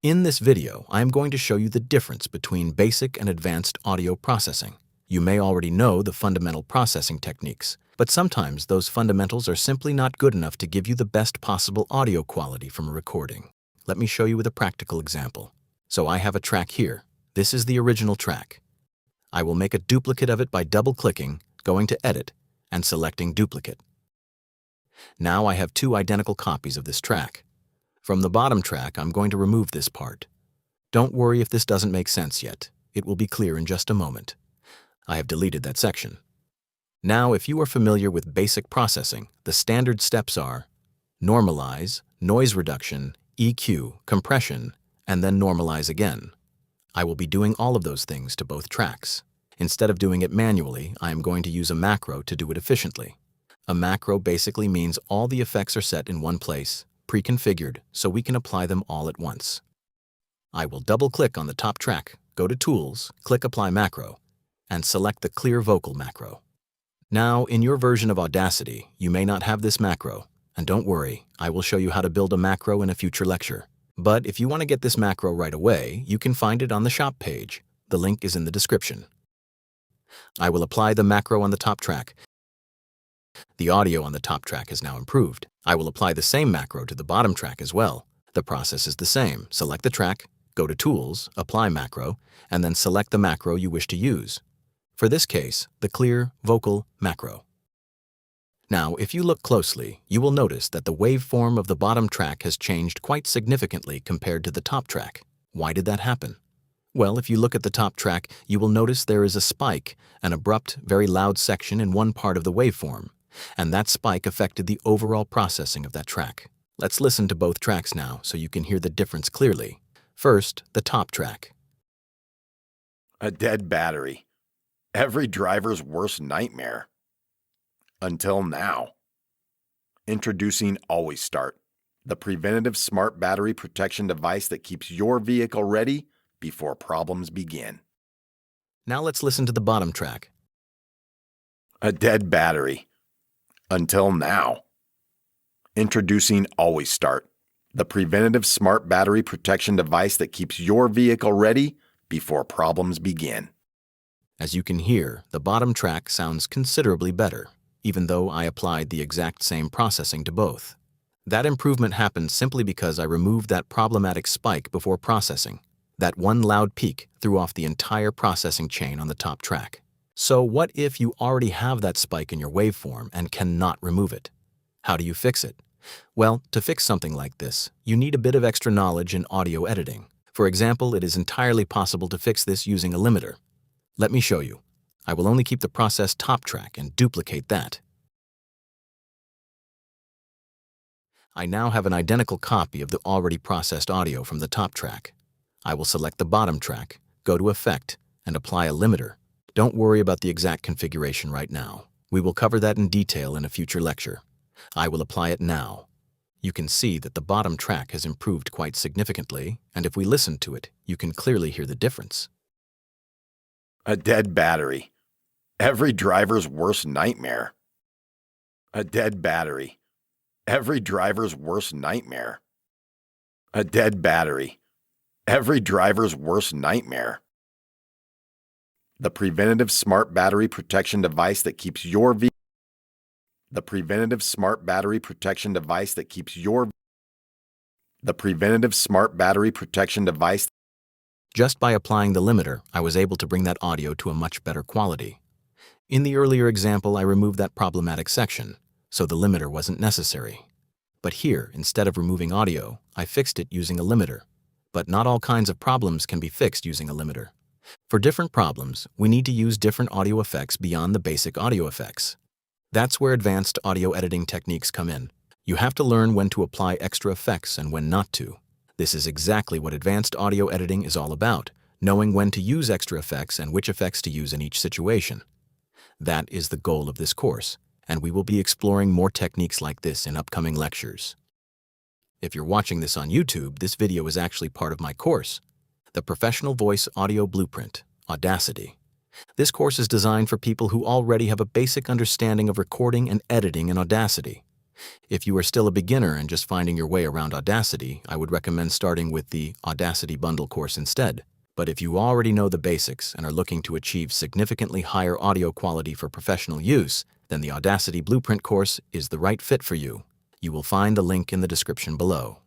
In this video, I am going to show you the difference between basic and advanced audio processing. You may already know the fundamental processing techniques, but sometimes those fundamentals are simply not good enough to give you the best possible audio quality from a recording. Let me show you with a practical example. So I have a track here. This is the original track. I will make a duplicate of it by double-clicking, going to Edit, and selecting Duplicate. Now I have two identical copies of this track. From the bottom track, I'm going to remove this part. Don't worry if this doesn't make sense yet. It will be clear in just a moment. I have deleted that section. Now, if you are familiar with basic processing, the standard steps are normalize, noise reduction, EQ, compression, and then normalize again. I will be doing all of those things to both tracks. Instead of doing it manually, I am going to use a macro to do it efficiently. A macro basically means all the effects are set in one place, pre-configured, so we can apply them all at once. I will double-click on the top track, go to Tools, click Apply Macro, and select the Clear Vocal macro. Now, in your version of Audacity, you may not have this macro, and don't worry, I will show you how to build a macro in a future lecture. But if you want to get this macro right away, you can find it on the shop page. The link is in the description. I will apply the macro on the top track. The audio on the top track is now improved. I will apply the same macro to the bottom track as well. The process is the same. Select the track, go to Tools, Apply Macro, and then select the macro you wish to use. For this case, the Clear Vocal macro. Now, if you look closely, you will notice that the waveform of the bottom track has changed quite significantly compared to the top track. Why did that happen? Well, if you look at the top track, you will notice there is a spike, an abrupt, very loud section in one part of the waveform, and that spike affected the overall processing of that track. Let's listen to both tracks now so you can hear the difference clearly. First, the top track. A dead battery. Every driver's worst nightmare. Until now. Introducing Always Start, the preventative smart battery protection device that keeps your vehicle ready before problems begin. Now let's listen to the bottom track. A dead battery. Until now. Introducing Always Start, the preventative smart battery protection device that keeps your vehicle ready before problems begin. As you can hear, the bottom track sounds considerably better, even though I applied the exact same processing to both. That improvement happened simply because I removed that problematic spike before processing. That one loud peak threw off the entire processing chain on the top track. So what if you already have that spike in your waveform and cannot remove it? How do you fix it? Well, to fix something like this, you need a bit of extra knowledge in audio editing. For example, it is entirely possible to fix this using a limiter. Let me show you. I will only keep the process top track and duplicate that. I now have an identical copy of the already processed audio from the top track. I will select the bottom track, go to Effect, and apply a limiter. Don't worry about the exact configuration right now. We will cover that in detail in a future lecture. I will apply it now. You can see that the bottom track has improved quite significantly, and if we listen to it, you can clearly hear the difference. A dead battery. Every driver's worst nightmare. A dead battery. Every driver's worst nightmare. A dead battery. Every driver's worst nightmare. The preventative smart battery protection device that keeps your vehicle. The preventative smart battery protection device that keeps your. The preventative smart battery protection device. Just by applying the limiter, I was able to bring that audio to a much better quality. In the earlier example, I removed that problematic section, so the limiter wasn't necessary. But here, instead of removing audio, I fixed it using a limiter. But not all kinds of problems can be fixed using a limiter. For different problems, we need to use different audio effects beyond the basic audio effects. That's where advanced audio editing techniques come in. You have to learn when to apply extra effects and when not to. This is exactly what advanced audio editing is all about, knowing when to use extra effects and which effects to use in each situation. That is the goal of this course, and we will be exploring more techniques like this in upcoming lectures. If you're watching this on YouTube, this video is actually part of my course, the Professional Voice Audio Blueprint, Audacity. This course is designed for people who already have a basic understanding of recording and editing in Audacity. If you are still a beginner and just finding your way around Audacity, I would recommend starting with the Audacity Bundle course instead. But if you already know the basics and are looking to achieve significantly higher audio quality for professional use, then the Audacity Blueprint course is the right fit for you. You will find the link in the description below.